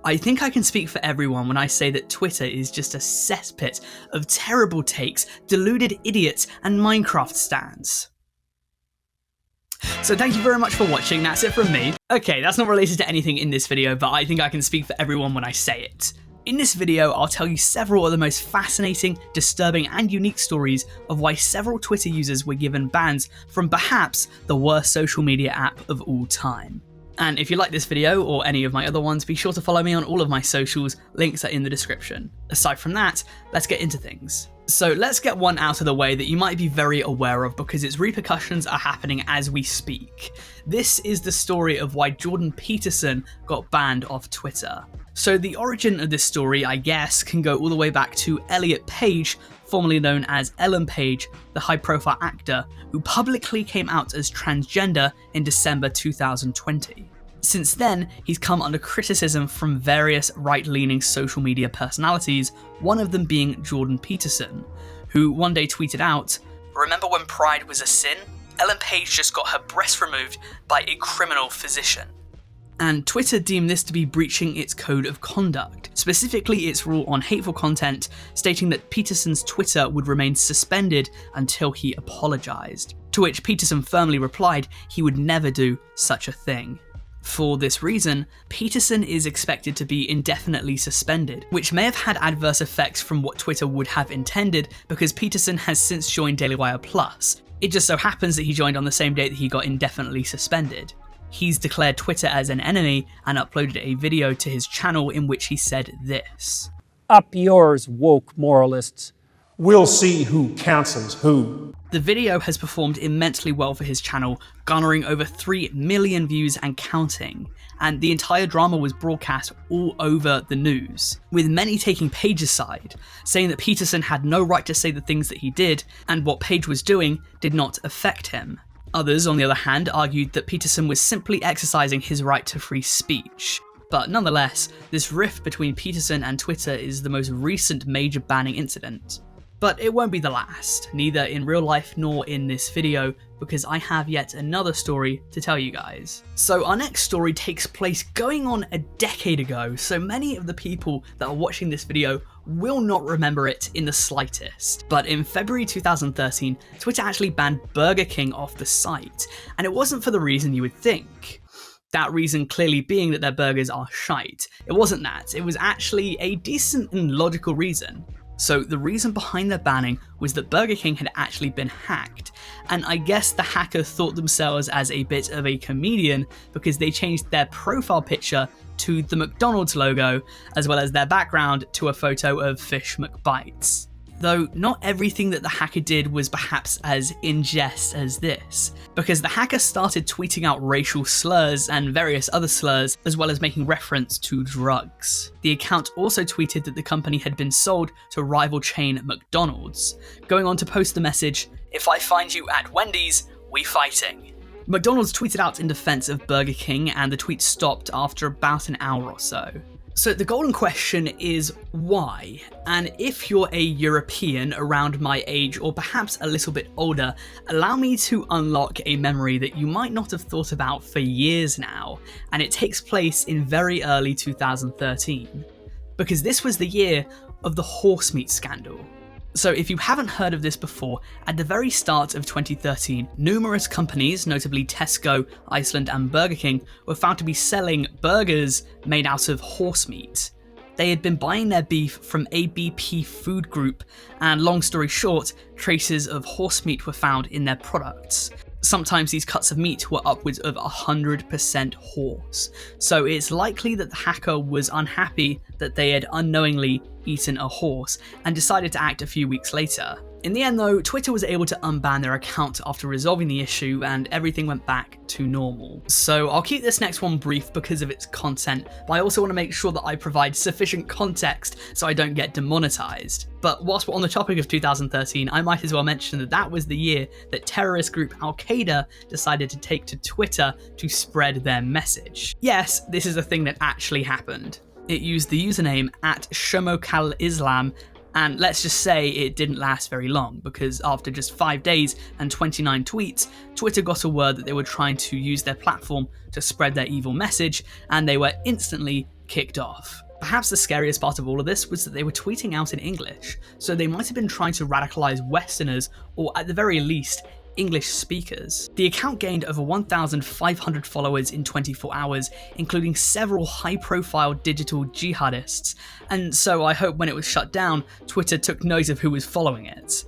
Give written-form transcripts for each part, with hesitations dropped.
I think I can speak for everyone when I say that Twitter is just a cesspit of terrible takes, deluded idiots, and Minecraft stans. So thank you very much for watching, that's it from me. Okay, that's not related to anything in this video, but I think I can speak for everyone when I say it. In this video, I'll tell you several of the most fascinating, disturbing, and unique stories of why several Twitter users were given bans from perhaps the worst social media app of all time. And if you like this video, or any of my other ones, be sure to follow me on all of my socials, links are in the description. Aside from that, let's get into things. So let's get one out of the way that you might be very aware of because its repercussions are happening as we speak. This is the story of why Jordan Peterson got banned off Twitter. So the origin of this story, I guess, can go all the way back to Elliot Page, formerly known as Ellen Page, the high-profile actor who publicly came out as transgender in December 2020. Since then, he's come under criticism from various right-leaning social media personalities, one of them being Jordan Peterson, who one day tweeted out, "Remember when pride was a sin? Ellen Page just got her breast removed by a criminal physician." And Twitter deemed this to be breaching its code of conduct, specifically its rule on hateful content, stating that Peterson's Twitter would remain suspended until he apologised, to which Peterson firmly replied he would never do such a thing. For this reason, Peterson is expected to be indefinitely suspended, which may have had adverse effects from what Twitter would have intended because Peterson has since joined Daily Wire Plus. It just so happens that he joined on the same day that he got indefinitely suspended. He's declared Twitter as an enemy and uploaded a video to his channel in which he said this. "Up yours, woke moralists. We'll see who cancels who." The video has performed immensely well for his channel, garnering over 3 million views and counting, and the entire drama was broadcast all over the news, with many taking Page's side, saying that Peterson had no right to say the things that he did, and what Page was doing did not affect him. Others, on the other hand, argued that Peterson was simply exercising his right to free speech. But nonetheless, this rift between Peterson and Twitter is the most recent major banning incident. But it won't be the last, neither in real life nor in this video, because I have yet another story to tell you guys. So our next story takes place going on a decade ago, so many of the people that are watching this video will not remember it in the slightest. But in February 2013, Twitter actually banned Burger King off the site, and it wasn't for the reason you would think. That reason clearly being that their burgers are shite. It wasn't that, it was actually a decent and logical reason. So the reason behind their banning was that Burger King had actually been hacked, and I guess the hacker thought themselves as a bit of a comedian because they changed their profile picture to the McDonald's logo, as well as their background to a photo of Fish McBites. Though not everything that the hacker did was perhaps as in jest as this, because the hacker started tweeting out racial slurs and various other slurs, as well as making reference to drugs. The account also tweeted that the company had been sold to rival chain McDonald's, going on to post the message, "If I find you at Wendy's, we fighting." McDonald's tweeted out in defense of Burger King, and the tweet stopped after about an hour or so. So the golden question is why? And if you're a European around my age or perhaps a little bit older, allow me to unlock a memory that you might not have thought about for years now, and it takes place in very early 2013. Because this was the year of the horse meat scandal. So if you haven't heard of this before, at the very start of 2013, numerous companies, notably Tesco, Iceland and Burger King, were found to be selling burgers made out of horse meat. They had been buying their beef from ABP Food Group, and long story short, traces of horse meat were found in their products. Sometimes these cuts of meat were upwards of 100% horse, so it's likely that the hacker was unhappy that they had unknowingly eaten a horse and decided to act a few weeks later. In the end though, Twitter was able to unban their account after resolving the issue and everything went back to normal. So I'll keep this next one brief because of its content, but I also want to make sure that I provide sufficient context so I don't get demonetized. But whilst we're on the topic of 2013, I might as well mention that that was the year that terrorist group Al-Qaeda decided to take to Twitter to spread their message. Yes, this is a thing that actually happened. It used the username @Shomokhalislam, and let's just say it didn't last very long, because after just 5 days and 29 tweets, Twitter got a word that they were trying to use their platform to spread their evil message, and they were instantly kicked off. Perhaps the scariest part of all of this was that they were tweeting out in English, so they might have been trying to radicalize Westerners, or at the very least, English speakers. The account gained over 1,500 followers in 24 hours, including several high-profile digital jihadists, and so I hope when it was shut down, Twitter took note of who was following it.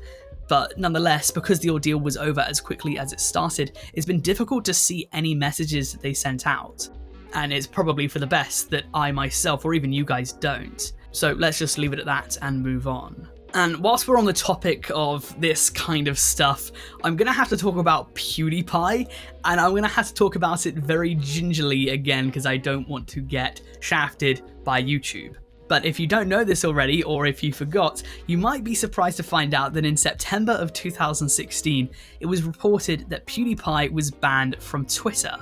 But nonetheless, because the ordeal was over as quickly as it started, it's been difficult to see any messages that they sent out. And it's probably for the best that I myself, or even you guys, don't. So let's just leave it at that and move on. And whilst we're on the topic of this kind of stuff, I'm going to have to talk about Pewdiepie, and I'm going to have to talk about it very gingerly again because I don't want to get shafted by YouTube. But if you don't know this already, or if you forgot, you might be surprised to find out that in September of 2016, it was reported that Pewdiepie was banned from Twitter.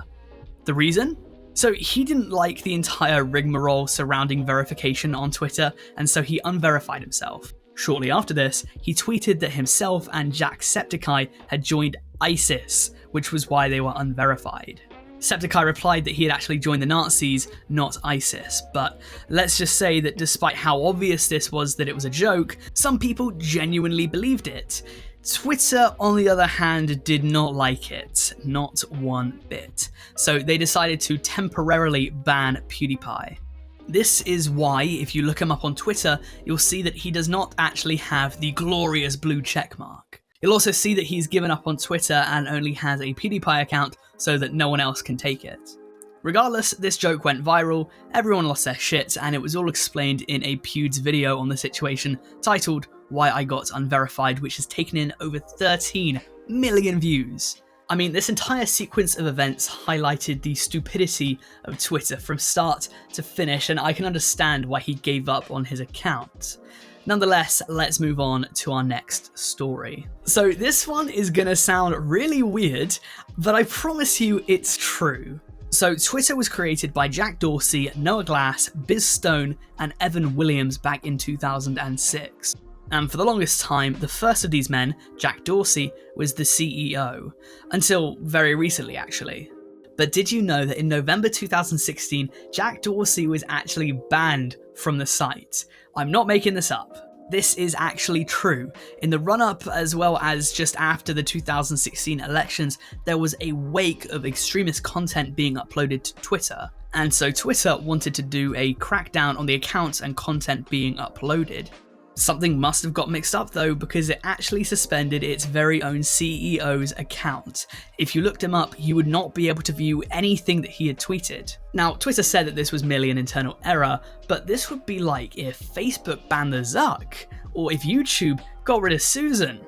The reason? So he didn't like the entire rigmarole surrounding verification on Twitter, and so he unverified himself. Shortly after this, he tweeted that himself and Jacksepticeye had joined ISIS, which was why they were unverified. Septiceye replied that he had actually joined the Nazis, not ISIS, but let's just say that despite how obvious this was that it was a joke, some people genuinely believed it. Twitter, on the other hand, did not like it, not one bit, so they decided to temporarily ban Pewdiepie. This is why, if you look him up on Twitter, you'll see that he does not actually have the glorious blue checkmark. You'll also see that he's given up on Twitter and only has a Pewdiepie account so that no one else can take it. Regardless, this joke went viral, everyone lost their shit, and it was all explained in a Pewds video on the situation titled Why I Got Unverified, which has taken in over 13 million views. I mean, this entire sequence of events highlighted the stupidity of Twitter from start to finish, and I can understand why he gave up on his account. Nonetheless, let's move on to our next story. So this one is gonna sound really weird, but I promise you it's true. So Twitter was created by Jack Dorsey, Noah Glass, Biz Stone, and Evan Williams back in 2006. And for the longest time, the first of these men, Jack Dorsey, was the CEO. Until very recently, actually. But did you know that in November 2016, Jack Dorsey was actually banned from the site? I'm not making this up. This is actually true. In the run-up, as well as just after the 2016 elections, there was a wake of extremist content being uploaded to Twitter. And so Twitter wanted to do a crackdown on the accounts and content being uploaded. Something must have got mixed up though, because it actually suspended its very own CEO's account. If you looked him up, you would not be able to view anything that he had tweeted. Now, Twitter said that this was merely an internal error, but this would be like if Facebook banned the Zuck, or if YouTube got rid of Susan.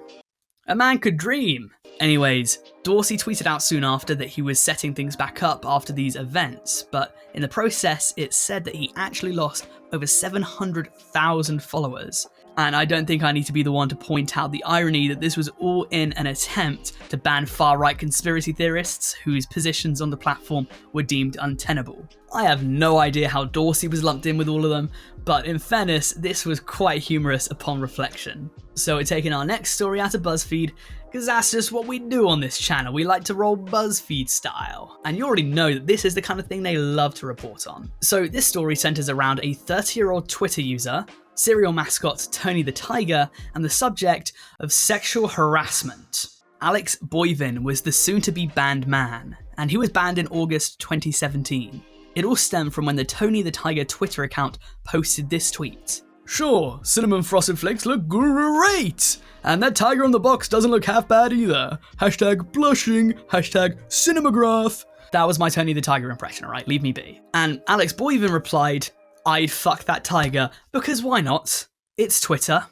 A man could dream. Anyways, Dorsey tweeted out soon after that he was setting things back up after these events, but in the process, it said that he actually lost over 700,000 followers. And I don't think I need to be the one to point out the irony that this was all in an attempt to ban far-right conspiracy theorists whose positions on the platform were deemed untenable. I have no idea how Dorsey was lumped in with all of them, but in fairness, this was quite humorous upon reflection. So we're taking our next story out of BuzzFeed, because that's just what we do on this channel. We like to roll BuzzFeed style. And you already know that this is the kind of thing they love to report on. So this story centers around a 30-year-old Twitter user, serial mascot Tony the Tiger, and the subject of sexual harassment. Alex Boivin was the soon-to-be banned man, and he was banned in August 2017. It all stemmed from when the Tony the Tiger Twitter account posted this tweet. Sure, cinnamon frosted flakes look great! And that tiger on the box doesn't look half bad either. Hashtag blushing, hashtag cinematograph. That was my Tony the Tiger impression, alright? Leave me be. And Alex Boivin replied, I'd fuck that tiger, because why not? It's Twitter.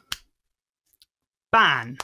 Ban.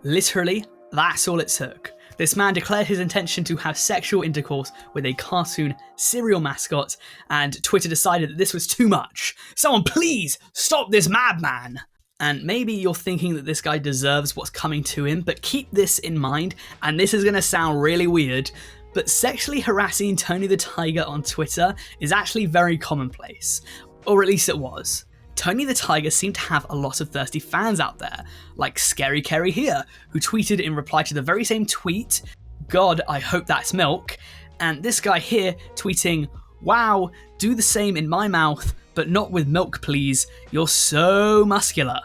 Literally, that's all it took. This man declared his intention to have sexual intercourse with a cartoon serial mascot, and Twitter decided that this was too much. Someone please stop this madman! And maybe you're thinking that this guy deserves what's coming to him, but keep this in mind, and this is going to sound really weird, but sexually harassing Tony the Tiger on Twitter is actually very commonplace. Or at least it was. Tony the Tiger seemed to have a lot of thirsty fans out there, like Scary Kerry here, who tweeted in reply to the very same tweet, God, I hope that's milk, and this guy here tweeting, wow, do the same in my mouth, but not with milk please, you're so muscular.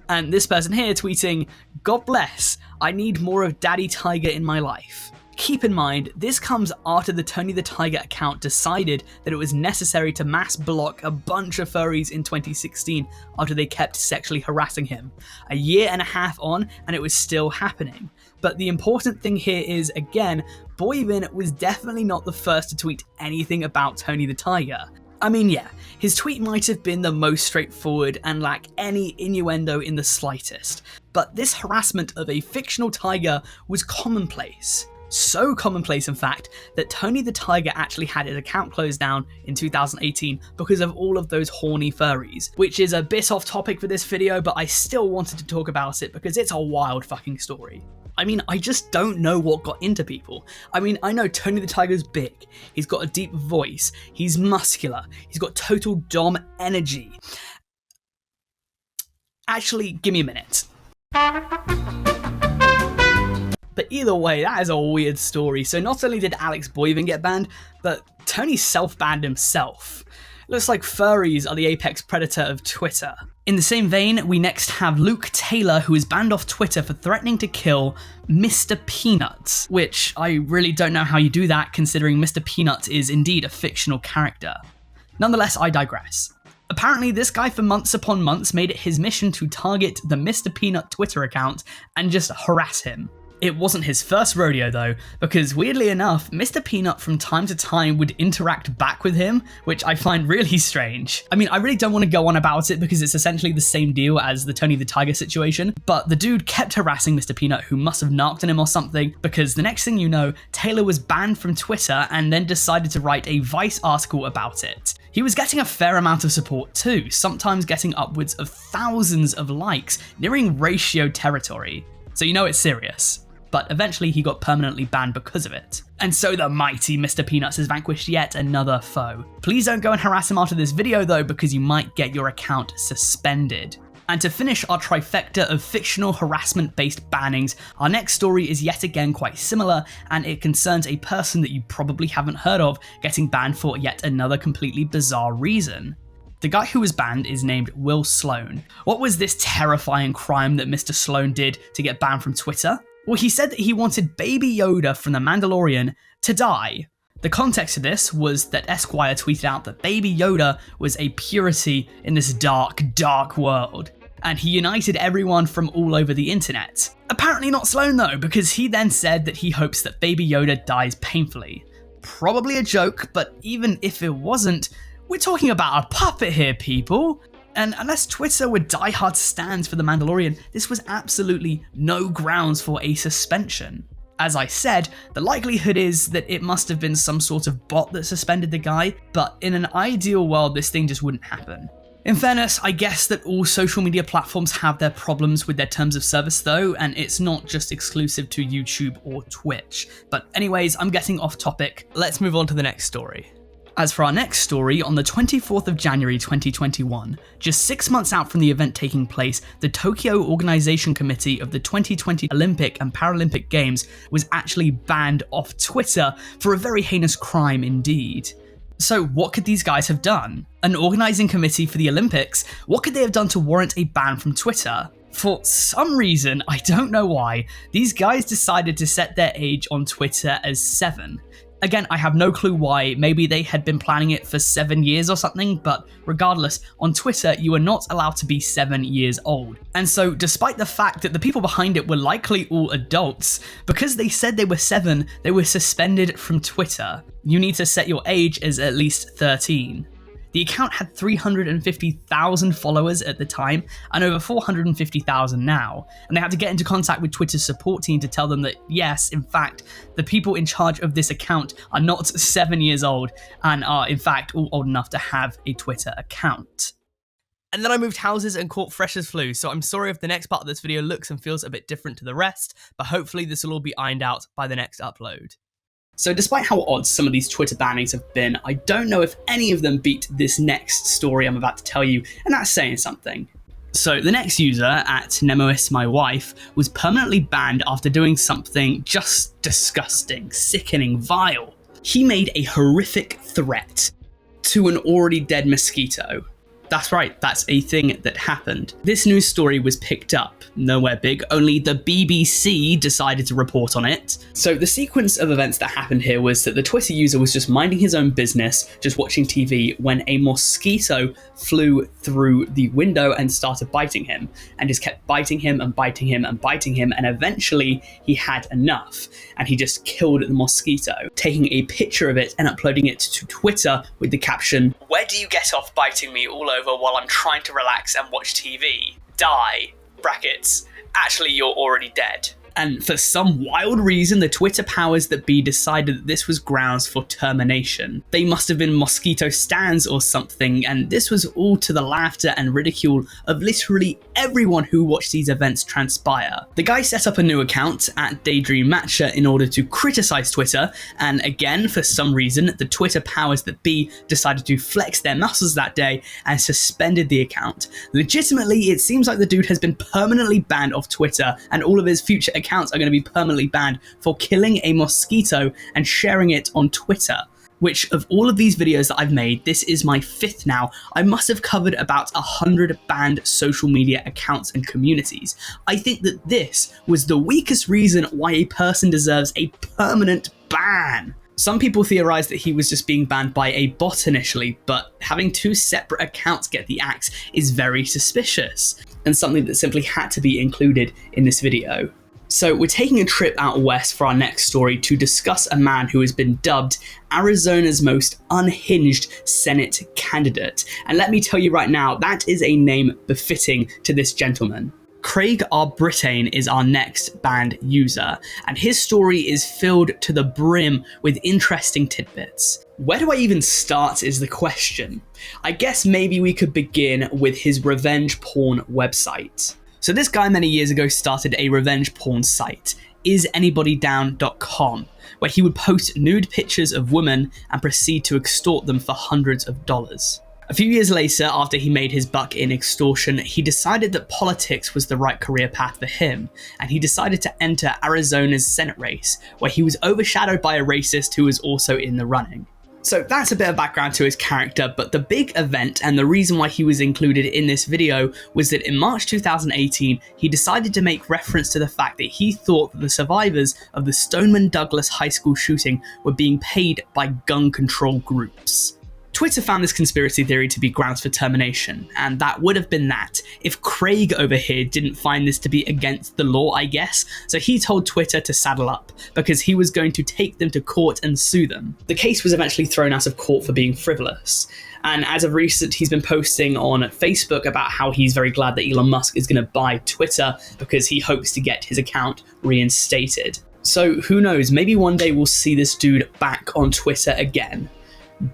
And this person here tweeting, God bless, I need more of Daddy Tiger in my life. Keep in mind, this comes after the Tony the Tiger account decided that it was necessary to mass block a bunch of furries in 2016 after they kept sexually harassing him. A year and a half on, and it was still happening. But the important thing here is, again, Boivin was definitely not the first to tweet anything about Tony the Tiger. I mean, yeah, his tweet might have been the most straightforward and lack any innuendo in the slightest, but this harassment of a fictional tiger was commonplace. So commonplace, in fact, that Tony the Tiger actually had his account closed down in 2018 because of all of those horny furries, which is a bit off topic for this video, but I still wanted to talk about it because it's a wild fucking story. I mean, I just don't know what got into people. I mean, I know Tony the Tiger's big, he's got a deep voice, he's muscular, he's got total dom energy. Actually, give me a minute. But either way, that is a weird story. So not only did Alex Boivin get banned, but Tony self-banned himself. Looks like furries are the apex predator of Twitter. In the same vein, we next have Luke Taylor, who is banned off Twitter for threatening to kill Mr. Peanut, which I really don't know how you do that considering Mr. Peanut is indeed a fictional character. Nonetheless, I digress. Apparently, this guy for months upon months made it his mission to target the Mr. Peanut Twitter account and just harass him. It wasn't his first rodeo though, because weirdly enough, Mr. Peanut from time to time would interact back with him, which I find really strange. I mean, I really don't want to go on about it because it's essentially the same deal as the Tony the Tiger situation, but the dude kept harassing Mr. Peanut, who must have narked on him or something, because the next thing you know, Taylor was banned from Twitter and then decided to write a Vice article about it. He was getting a fair amount of support too, sometimes getting upwards of thousands of likes, nearing ratio territory. So you know it's serious. But eventually he got permanently banned because of it. And so the mighty Mr. Peanuts has vanquished yet another foe. Please don't go and harass him after this video though, because you might get your account suspended. And to finish our trifecta of fictional harassment-based bannings, our next story is yet again quite similar, and it concerns a person that you probably haven't heard of getting banned for yet another completely bizarre reason. The guy who was banned is named Will Sloan. What was this terrifying crime that Mr. Sloan did to get banned from Twitter? Well, he said that he wanted Baby Yoda from The Mandalorian to die. The context of this was that Esquire tweeted out that Baby Yoda was a purity in this dark, dark world, and he united everyone from all over the internet. Apparently not Sloan though, because he then said that he hopes that Baby Yoda dies painfully. Probably a joke, but even if it wasn't, we're talking about a puppet here, people. And unless Twitter were diehard stands for The Mandalorian, this was absolutely no grounds for a suspension. As I said, the likelihood is that it must have been some sort of bot that suspended the guy, but in an ideal world, this thing just wouldn't happen. In fairness, I guess that all social media platforms have their problems with their terms of service though, and it's not just exclusive to YouTube or Twitch. But anyways, I'm getting off topic. Let's move on to the next story. As for our next story, on the 24th of January 2021, just 6 months out from the event taking place, the Tokyo Organization Committee of the 2020 Olympic and Paralympic Games was actually banned off Twitter for a very heinous crime indeed. So what could these guys have done? An organizing committee for the Olympics? What could they have done to warrant a ban from Twitter? For some reason, I don't know why, these guys decided to set their age on Twitter as 7. Again, I have no clue why. Maybe they had been planning it for 7 years or something, but regardless, on Twitter, you are not allowed to be 7 years old. And so, despite the fact that the people behind it were likely all adults, because they said they were 7, they were suspended from Twitter. You need to set your age as at least 13. The account had 350,000 followers at the time and over 450,000 now, and they had to get into contact with Twitter's support team to tell them that yes, in fact, the people in charge of this account are not 7 years old and are in fact all old enough to have a Twitter account. And then I moved houses and caught fresh as flu, so I'm sorry if the next part of this video looks and feels a bit different to the rest, but hopefully this will all be ironed out by the next upload. So despite how odd some of these Twitter bannings have been, I don't know if any of them beat this next story I'm about to tell you, and that's saying something. So the next user, at Nemuismywife, was permanently banned after doing something just disgusting, sickening, vile. He made a horrific threat to an already dead mosquito. That's right, that's a thing that happened. This news story was picked up, nowhere big, only the BBC decided to report on it. So the sequence of events that happened here was that the Twitter user was just minding his own business, just watching TV, when a mosquito flew through the window and started biting him, and just kept biting him and biting him and biting him, and eventually he had enough, and he just killed the mosquito, taking a picture of it and uploading it to Twitter with the caption, "Where do you get off biting me all over while I'm trying to relax and watch TV? Die. Brackets. Actually, you're already dead." And for some wild reason, the Twitter powers that be decided that this was grounds for termination. They must have been Mosquito stans or something, and this was all to the laughter and ridicule of literally everyone who watched these events transpire. The guy set up a new account at Daydream Matcha in order to criticize Twitter, and again, for some reason, the Twitter powers that be decided to flex their muscles that day and suspended the account. Legitimately, it seems like the dude has been permanently banned off Twitter, and all of his future accounts are going to be permanently banned for killing a mosquito and sharing it on Twitter. Which, of all of these videos that I've made, this is my 5th now. I must have covered about 100 banned social media accounts and communities. I think that this was the weakest reason why a person deserves a permanent ban. Some people theorize that he was just being banned by a bot initially, but having 2 separate accounts get the axe is very suspicious, and something that simply had to be included in this video. So we're taking a trip out west for our next story to discuss a man who has been dubbed Arizona's most unhinged Senate candidate. And let me tell you right now, that is a name befitting to this gentleman. Craig R. Brittain is our next banned user, and his story is filled to the brim with interesting tidbits. Where do I even start is the question. I guess maybe we could begin with his revenge porn website. So this guy many years ago started a revenge porn site, isanybodydown.com, where he would post nude pictures of women and proceed to extort them for hundreds of dollars. A few years later, after he made his buck in extortion, he decided that politics was the right career path for him, and he decided to enter Arizona's Senate race, where he was overshadowed by a racist who was also in the running. So that's a bit of background to his character, but the big event and the reason why he was included in this video was that in March 2018, he decided to make reference to the fact that he thought that the survivors of the Stoneman Douglas High School shooting were being paid by gun control groups. Twitter found this conspiracy theory to be grounds for termination, and that would have been that if Craig over here didn't find this to be against the law, I guess. So he told Twitter to saddle up, because he was going to take them to court and sue them. The case was eventually thrown out of court for being frivolous, and as of recent, he's been posting on Facebook about how he's very glad that Elon Musk is going to buy Twitter because he hopes to get his account reinstated. So who knows, maybe one day we'll see this dude back on Twitter again.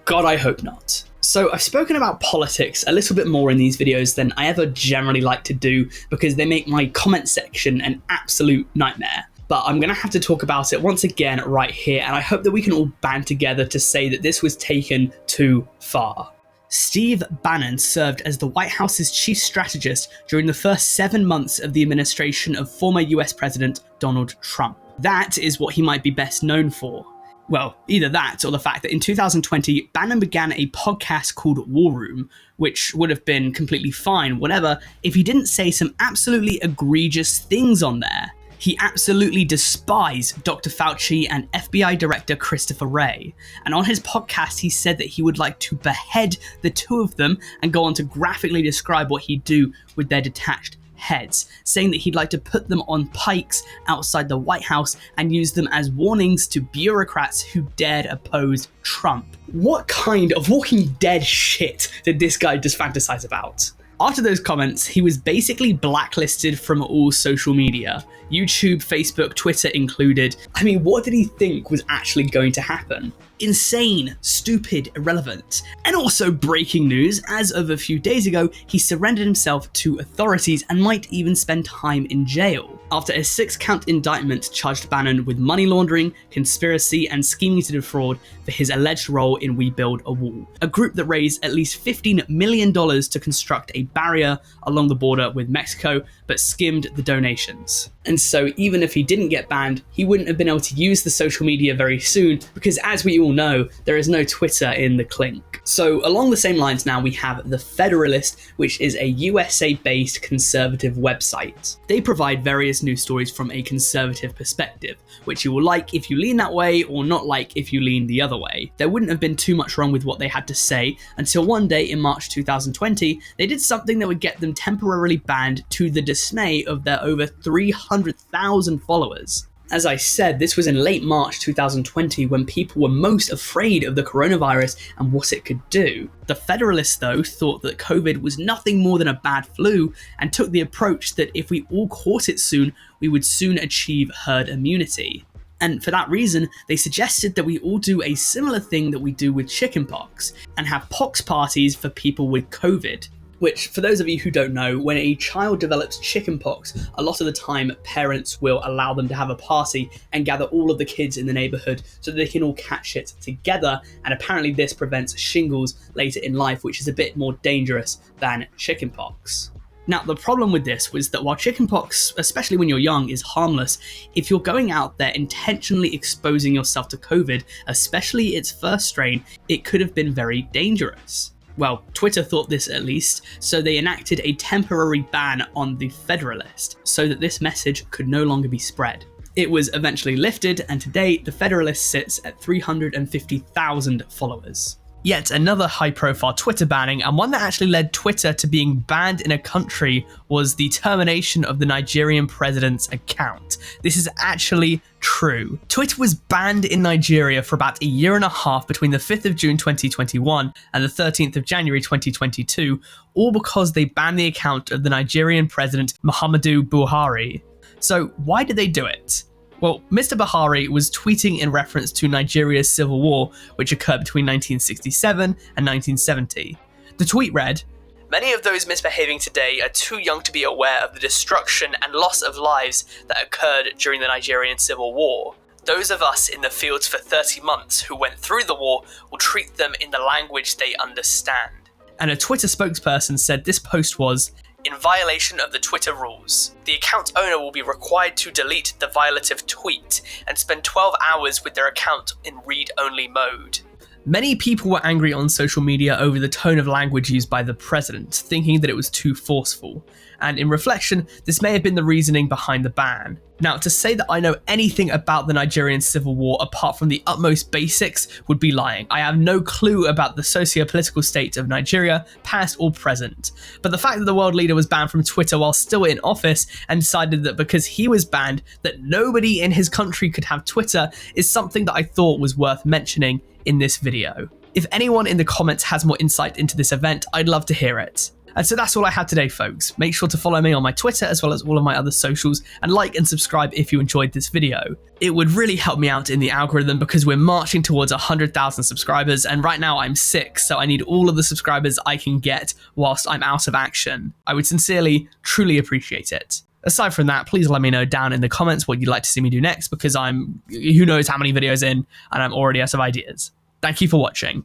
God, I hope not. So I've spoken about politics a little bit more in these videos than I ever generally like to do because they make my comment section an absolute nightmare. But I'm going to have to talk about it once again right here, and I hope that we can all band together to say that this was taken too far. Steve Bannon served as the White House's chief strategist during the first 7 months of the administration of former US President Donald Trump. That is what he might be best known for. Well, either that or the fact that in 2020, Bannon began a podcast called War Room, which would have been completely fine, whatever, if he didn't say some absolutely egregious things on there. He absolutely despised Dr. Fauci and FBI Director Christopher Wray, and on his podcast he said that he would like to behead the two of them and go on to graphically describe what he'd do with their detached heads, saying that he'd like to put them on pikes outside the White House and use them as warnings to bureaucrats who dared oppose Trump. What kind of Walking Dead shit did this guy just fantasize about? After those comments, he was basically blacklisted from all social media, YouTube, Facebook, Twitter included. I mean, what did he think was actually going to happen? Insane, stupid, irrelevant. And also breaking news, as of a few days ago, he surrendered himself to authorities and might even spend time in jail. after a 6-count indictment charged Bannon with money laundering, conspiracy, and scheming to defraud for his alleged role in We Build a Wall, a group that raised at least $15 million to construct a barrier along the border with Mexico, but skimmed the donations. And so even if he didn't get banned, he wouldn't have been able to use the social media very soon, because as we all know, there is no Twitter in the clink. So along the same lines now, we have the Federalist, which is a USA-based conservative website. They provide various news stories from a conservative perspective, which you will like if you lean that way or not like if you lean the other way. There wouldn't have been too much wrong with what they had to say until one day in March 2020, they did something that would get them temporarily banned to the dismay of their over 300,000 followers. As I said, this was in late March 2020 when people were most afraid of the coronavirus and what it could do. The Federalists, though, thought that COVID was nothing more than a bad flu and took the approach that if we all caught it soon, we would soon achieve herd immunity. And for that reason, they suggested that we all do a similar thing that we do with chickenpox and have pox parties for people with COVID. Which, for those of you who don't know, when a child develops chickenpox, a lot of the time parents will allow them to have a party and gather all of the kids in the neighbourhood so that they can all catch it together, and apparently this prevents shingles later in life, which is a bit more dangerous than chickenpox. Now, the problem with this was that while chickenpox, especially when you're young, is harmless, if you're going out there intentionally exposing yourself to COVID, especially its first strain, it could have been very dangerous. Well, Twitter thought this at least, so they enacted a temporary ban on the Federalist so that this message could no longer be spread. It was eventually lifted, and today the Federalist sits at 350,000 followers. Yet another high-profile Twitter banning, and one that actually led Twitter to being banned in a country, was the termination of the Nigerian president's account. This is actually true. Twitter was banned in Nigeria for about a year and a half between the 5th of June 2021 and the 13th of January 2022, all because they banned the account of the Nigerian president Muhammadu Buhari. So why did they do it? Well, Mr. Buhari was tweeting in reference to Nigeria's civil war, which occurred between 1967 and 1970. The tweet read, "Many of those misbehaving today are too young to be aware of the destruction and loss of lives that occurred during the Nigerian civil war. Those of us in the fields for 30 months who went through the war will treat them in the language they understand." And a Twitter spokesperson said this post was, "In violation of the Twitter rules, the account owner will be required to delete the violative tweet and spend 12 hours with their account in read-only mode." Many people were angry on social media over the tone of language used by the president, thinking that it was too forceful. And in reflection, this may have been the reasoning behind the ban. Now, to say that I know anything about the Nigerian civil war apart from the utmost basics would be lying. I have no clue about the socio-political state of Nigeria, past or present. But the fact that the world leader was banned from Twitter while still in office and decided that because he was banned, that nobody in his country could have Twitter is something that I thought was worth mentioning in this video. If anyone in the comments has more insight into this event, I'd love to hear it. And so that's all I had today, folks. Make sure to follow me on my Twitter as well as all of my other socials, and like and subscribe if you enjoyed this video. It would really help me out in the algorithm because we're marching towards 100,000 subscribers, and right now I'm 6, so I need all of the subscribers I can get whilst I'm out of action. I would sincerely, truly appreciate it. Aside from that, please let me know down in the comments what you'd like to see me do next, because I'm who knows how many videos in and I'm already out of ideas. Thank you for watching.